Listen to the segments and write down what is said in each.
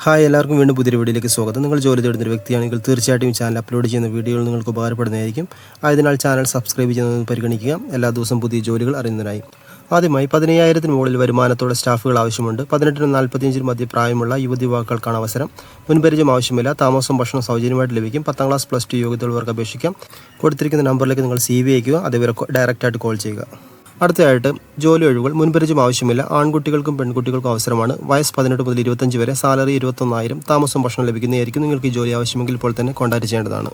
Hi എല്ലാവർക്കും വീണ്ടും പുതിയൊരു വീഡിയോയിലേക്ക് സ്വാഗതം. നിങ്ങൾ ജോലി തേടുന്ന ഒരു വ്യക്തിയാണെങ്കിൽ തീർച്ചയായിട്ടും ഈ ചാനൽ അപ്ലോഡ് ചെയ്യുന്ന വീഡിയോകൾ നിങ്ങൾക്ക് ഉപകാരപ്പെടുന്നതായിരിക്കും. ആയതിനാൽ ചാനൽ സബ്സ്ക്രൈബ് ചെയ്യുന്നത് പരിഗണിക്കുക, എല്ലാ ദിവസവും പുതിയ ജോലികൾ അറിയുന്നതിനായി. ആദ്യമായി 15,000 മുകളിൽ വരുമാനത്തോടെ സ്റ്റാഫുകൾ ആവശ്യമുണ്ട്. 18 to 45 മധ്യ പ്രായമുള്ള യുവതിയുവാക്കൾക്കാണ് അവസരം. മുൻപരിചയം ആവശ്യമില്ല. താമസവും ഭക്ഷണം സൗജന്യമായിട്ട് ലഭിക്കും. 10ാം ക്ലാസ് +2 യോഗ്യതയുള്ളവർക്ക് അപേക്ഷിക്കാം. കൊടുത്തിരിക്കുന്ന നമ്പറിലേക്ക് നിങ്ങൾ CV അയക്കുക, അതേപോലെ ഡയറക്റ്റായിട്ട് കോൾ ചെയ്യുക. അടുത്തതായിട്ട് ജോലി ഒഴിവുകൾ. മുൻപരിചയം ആവശ്യമില്ല. ആൺകുട്ടികൾക്കും പെൺകുട്ടികൾക്കും അവസരമാണ്. വയസ്സ് 18 മുതൽ 25 വരെ. സാലറി 21,000. താമസം ഭക്ഷണം ലഭിക്കുന്നതായിരിക്കും. നിങ്ങൾക്ക് ഈ ജോലി ആവശ്യമെങ്കിൽ ഇപ്പോൾ തന്നെ കോൺടാക്ട് ചെയ്യേണ്ടതാണ്.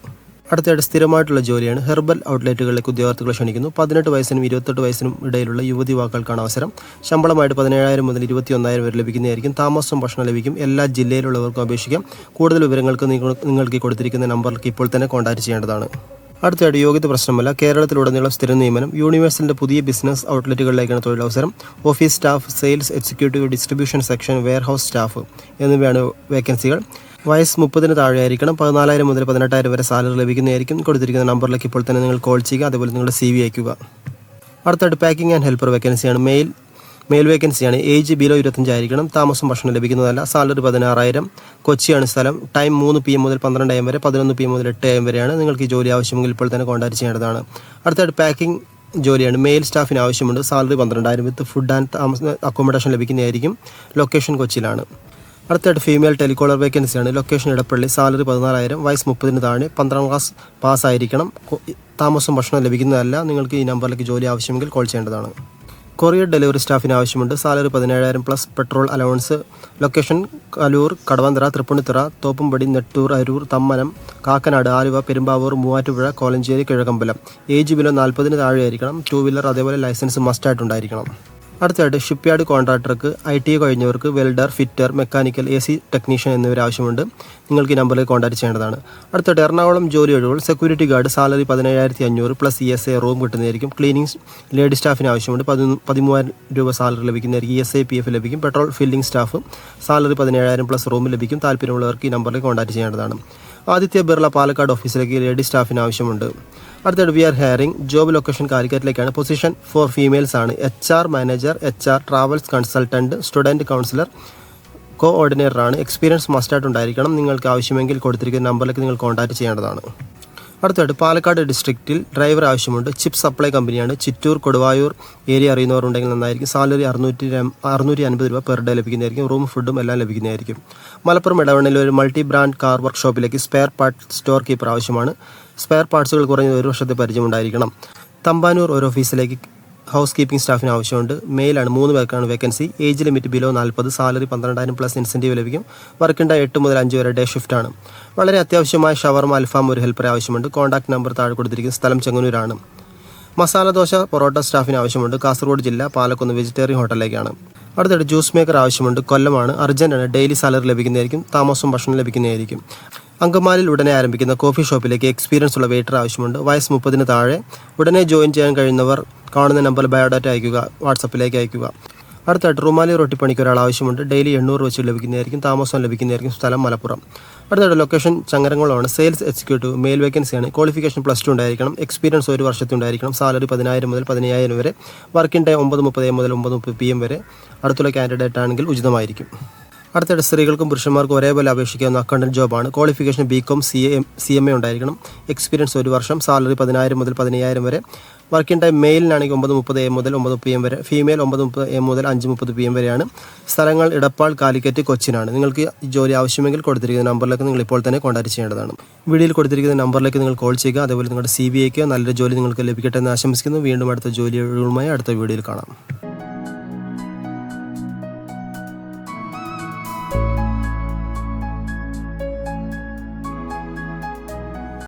അടുത്തതായിട്ട് സ്ഥിരമായിട്ടുള്ള ജോലിയാണ്. ഹെർബൽ ഔട്ട്ലെറ്റുകളിലേക്ക് ഉദ്യോഗാർത്ഥികളെ ക്ഷണിക്കുന്നു. 18 വയസ്സിനും 28 വയസ്സിനും ഇടയിലുള്ള യുവതിയുവാക്കൾക്കാണ് അവസരം. ശമ്പളമായിട്ട് 17,000 മുതൽ 21,000 വരെ ലഭിക്കുന്നതായിരിക്കും. താമസം ഭക്ഷണം ലഭിക്കും. എല്ലാ ജില്ലയിലുള്ളവർക്കും അപേക്ഷിക്കാം. കൂടുതൽ വിവരങ്ങൾക്ക് നിങ്ങൾക്ക് കൊടുത്തിരിക്കുന്ന നമ്പറിലേക്ക് ഇപ്പോൾ തന്നെ കോൺടാക്ട് ചെയ്യേണ്ടതാണ്. അടുത്തതായിട്ട് യോഗ്യത പ്രശ്നമല്ല. കേരളത്തിലുടനീളം സ്ഥിര നിയമനം. യൂണിവേഴ്സലിൻ്റെ പുതിയ ബിസിനസ് ഔട്ട്ലെറ്റുകളിലേക്കാണ് തൊഴിലവസരം. Office staff, sales executive, distribution section, warehouse staff എന്നിവയാണ് വേക്കൻസികൾ. വയസ്സ് 30 താഴെയായിരിക്കണം. 14,000 മുതൽ 18,000 വരെ സാലറി ലഭിക്കുന്നതായിരിക്കും. കൊടുത്തിരിക്കുന്ന നമ്പറിലേക്ക് ഇപ്പോൾ തന്നെ നിങ്ങൾ കോൾ ചെയ്യുക, അതുപോലെ നിങ്ങളുടെ CV അയക്കുക. അടുത്തായിട്ട് പാക്കിംഗ് ആൻഡ് ഹെൽപ്പർ വേക്കൻസിയാണ്. മെയിൽ വേക്കൻസിയാണ്. ഏജ് ബിലോ 25 ആയിരിക്കണം. താമസം ഭക്ഷണം ലഭിക്കുന്നതല്ല. സാലറി 16,000. കൊച്ചിയാണ് സ്ഥലം. ടൈം 3 PM മുതൽ 12 AM വരെ, 11 PM മുതൽ 8 AM വരെയാണ്. നിങ്ങൾക്ക് ഈ ജോലി ആവശ്യമെങ്കിൽ ഇപ്പോൾ തന്നെ കോൺടാക്ട് ചെയ്യേണ്ടതാണ്. അടുത്തായിട്ട് പാക്കിംഗ് ജോലിയാണ്. മെയിൽ സ്റ്റാഫിന് ആവശ്യമുണ്ട്. Salary 12,000 with food and accommodation ലഭിക്കുന്നതായിരിക്കും. ലൊക്കേഷൻ കൊച്ചിയിലാണ്. അടുത്തായിട്ട് ഫീമെയിൽ ടെലികോളർ വേക്കൻസിയാണ്. ലൊക്കേഷൻ ഇടപ്പള്ളി. സാലറി 14,000. വയസ്സ് 30 താഴെ. 12ാം ക്ലാസ് പാസ്സായിരിക്കണം. താമസം ഭക്ഷണം ലഭിക്കുന്നതല്ല. നിങ്ങൾക്ക് ഈ നമ്പറിലേക്ക് ജോലി ആവശ്യമെങ്കിൽ കോൾ ചെയ്യേണ്ടതാണ്. കൊറിയർ ഡെലിവറി സ്റ്റാഫിന് ആവശ്യമുണ്ട്. Salary 17,000 plus petrol allowance. Location Kaloor, Kadavanthra, Tripunithura, Thoppumpady, Nettoor, Aroor, Thammanam, Kakkanad, Aluva, Perumbavoor, Muvattupuzha, Kolenchery, Kizhakkambalam. Age below 40 താഴെയായിരിക്കണം. 2 വീലർ അതേപോലെ ലൈസൻസ് മസ്റ്റായിട്ടുണ്ടായിരിക്കണം. അടുത്തായിട്ട് ഷിപ്പ്യാർഡ് കോൺട്രാക്ടർക്ക്, ITI കഴിഞ്ഞവർക്ക്, welder, fitter, mechanical, AC technician എന്നിവർ ആവശ്യമുണ്ട്. നിങ്ങൾക്ക് ഈ നമ്പറിൽ കോൺടാക്ട് ചെയ്യേണ്ടതാണ്. അടുത്തായിട്ട് എറണാകുളം ജോലി ഒഴിവുകൾ. Security guard. Salary 17,500 plus ESA room കിട്ടുന്നതായിരിക്കും. ക്ലീനിങ് ലേഡി സ്റ്റാഫിന് ആവശ്യമുണ്ട്. 13,000 രൂപ സാലറി ലഭിക്കുന്നതായിരിക്കും. ESA PF ലഭിക്കും. Petrol filling staff. Salary 17,000 plus room ലഭിക്കും. താല്പര്യമുള്ളവർക്ക് ഈ നമ്പറിൽ കോൺടാക്ട് ചെയ്യേണ്ടതാണ്. ആദിത്യ ബിർള പാലക്കാട് ഓഫീസിലേക്ക് ലേഡി സ്റ്റാഫിന് ആവശ്യമുണ്ട്. അടുത്തായിട്ട് we are hiring. Job location കാലിക്കറ്റിലേക്കാണ്. പൊസിഷൻ ഫോർ ഫീമെയിൽസ് ആണ്. HR manager, HR travels consultant, student counsellor, കോഓർഡിനേറ്ററാണ്. എക്സ്പീരിയൻസ് മസ്റ്റായിട്ടുണ്ടായിരിക്കണം. നിങ്ങൾക്ക് ആവശ്യമെങ്കിൽ കൊടുത്തിരിക്കുന്ന നമ്പറിലേക്ക് നിങ്ങൾ കോൺടാക്ട് ചെയ്യേണ്ടതാണ്. അടുത്തായിട്ട് പാലക്കാട് ഡിസ്ട്രിക്റ്റിൽ ഡ്രൈവർ ആവശ്യമുണ്ട്. ചിപ്പ് സപ്ലൈ കമ്പനിയാണ്. ചിറ്റൂർ, കൊടുവായൂർ ഏരിയ അറിയുന്നവരുണ്ടെങ്കിൽ നന്നായിരിക്കും. സാലറി 650 രൂപ പെർ ഡേ ലഭിക്കുന്നതായിരിക്കും. റൂം ഫുഡും എല്ലാം ലഭിക്കുന്നതായിരിക്കും. മലപ്പുറം ഇടവണ്ണയിൽ ഒരു മൾട്ടി ബ്രാൻഡ് കാർ വർക്ക്ഷോപ്പിലേക്ക് സ്പെയർ പാർട്ട് സ്റ്റോർ കീപ്പർ ആവശ്യമാണ്. സ്പെയർ പാർട്സുകൾ കുറഞ്ഞത് 1 വർഷത്തെ പരിചയമുണ്ടായിരിക്കണം. തമ്പാനൂർ ഒരു ഓഫീസിലേക്ക് ഹൗസ് കീപ്പിംഗ് സ്റ്റാഫിന് ആവശ്യമുണ്ട്. മെയിലാണ്. 3 പേർക്കാണ് vacancy. Age limit below 40. Salary 12,000 plus incentive ലഭിക്കും. വർക്കിംഗ് ടൈം 8 മുതൽ 5 വരെ ഡേ ഷിഫ്റ്റാണ്. വളരെ അത്യാവശ്യമായ ഷവർമ, അൽഫാം ഒരു ഹെൽപ്പറെ ആവശ്യമുണ്ട്. കോൺടാക്ട് നമ്പർ താഴെ കൊടുത്തിരിക്കുന്ന. സ്ഥലം ചെങ്ങന്നൂരാണ്. മസാല ദോശ, പൊറോട്ട സ്റ്റാഫിന് ആവശ്യമുണ്ട്. കാസർഗോഡ് ജില്ല, പാലക്കുന്ന് വെജിറ്റേറിയൻ ഹോട്ടലിലേക്കാണ്. അടുത്തായിട്ട് ജ്യൂസ് മേക്കർ ആവശ്യമുണ്ട്. കൊല്ലമാണ്. അർജൻറ്റാണ്. ഡെയിലി സാലറി ലഭിക്കുന്നതായിരിക്കും. താമസം ഭക്ഷണം ലഭിക്കുന്നതായിരിക്കും. അങ്കമാലിൽ ഉടനെ ആരംഭിക്കുന്ന കോഫി ഷോപ്പിലേക്ക് എക്സ്പീരിയൻസ് ഉള്ള വെയിറ്റർ ആവശ്യമുണ്ട്. വയസ്സ് 30 താഴെ. ഉടനെ ജോയിൻ ചെയ്യാൻ കഴിയുന്നവർ കാണുന്ന നമ്പറിൽ ബയോഡാറ്റ അയക്കുക, വാട്സപ്പിലേക്ക് അയക്കുക. അടുത്തായിട്ട് റുമാലി റൊട്ടിപ്പണിക്ക് ഒരാൾ ആവശ്യമുണ്ട്. ഡെയിലി 800 വെച്ച് ലഭിക്കുന്നതായിരിക്കും. താമസം ലഭിക്കുന്നതായിരിക്കും. സ്ഥലം മലപ്പുറം. അടുത്തായിട്ട് ലൊക്കേഷൻ ചങ്ങരംകുളമാണ്. സെയിൽസ് എക്സിക്യൂട്ടീവ് മെയിൽ വേക്കൻസിയാണ്. ക്വാളിഫിക്കേഷൻ +2 ഉണ്ടായിരിക്കണം. എക്സ്പീരിയൻസ് 1 വർഷത്തെ ഉണ്ടായിരിക്കണം. സാലറി 10,000 മുതൽ 15,000 വരെ. വർക്കിംഗ് ടൈം 9:30 AM മുതൽ 9:30 PM വരെ. അടുത്തുള്ള കാൻഡിഡേറ്റ് ആണെങ്കിൽ ഉചിതമായിരിക്കും. അടുത്തായിട്ട് സ്ത്രീകൾക്കും പുരുഷന്മാർക്കും ഒരേപോലെ അപേക്ഷിക്കാവുന്ന അക്കൗണ്ടൻറ്റ് ജോബാണ്. ക്വാളിഫിക്കേഷൻ BCom CMA ഉണ്ടായിരിക്കണം. എക്സ്പീരിയൻസ് 1 വർഷം. സാലറി 10,000 മുതൽ 15,000 വരെ. വർക്കിംഗ് ടൈം മെയിലിനാണെങ്കിൽ 9:30 AM മുതൽ 9 PM വരെ. ഫീമെയിൽ 9:30 AM മുതൽ 5:30 PM വരെയാണ്. സ്ഥലങ്ങൾ ഇടപ്പാൾ, കാലിക്കറ്റ്, കൊച്ചിനാണ്. നിങ്ങൾക്ക് ഈ ജോലി ആവശ്യമെങ്കിൽ കൊടുത്തിരിക്കുന്ന നമ്പറിലേക്ക് നിങ്ങൾ ഇപ്പോൾ തന്നെ കോൺടാക്ട് ചെയ്യേണ്ടതാണ്. വീഡിയോയിൽ കൊടുത്തിരിക്കുന്ന നമ്പറിലേക്ക് നിങ്ങൾ കോൾ ചെയ്യുക, അതേപോലെ നിങ്ങളുടെ CV അയക്കുക. നല്ലൊരു ജോലി നിങ്ങൾക്ക് ലഭിക്കട്ടെ എന്ന് ആശംസിക്കുന്നു. വീണ്ടും അടുത്ത ജോലികളുമായി അടുത്ത വീഡിയോയിൽ കാണാം.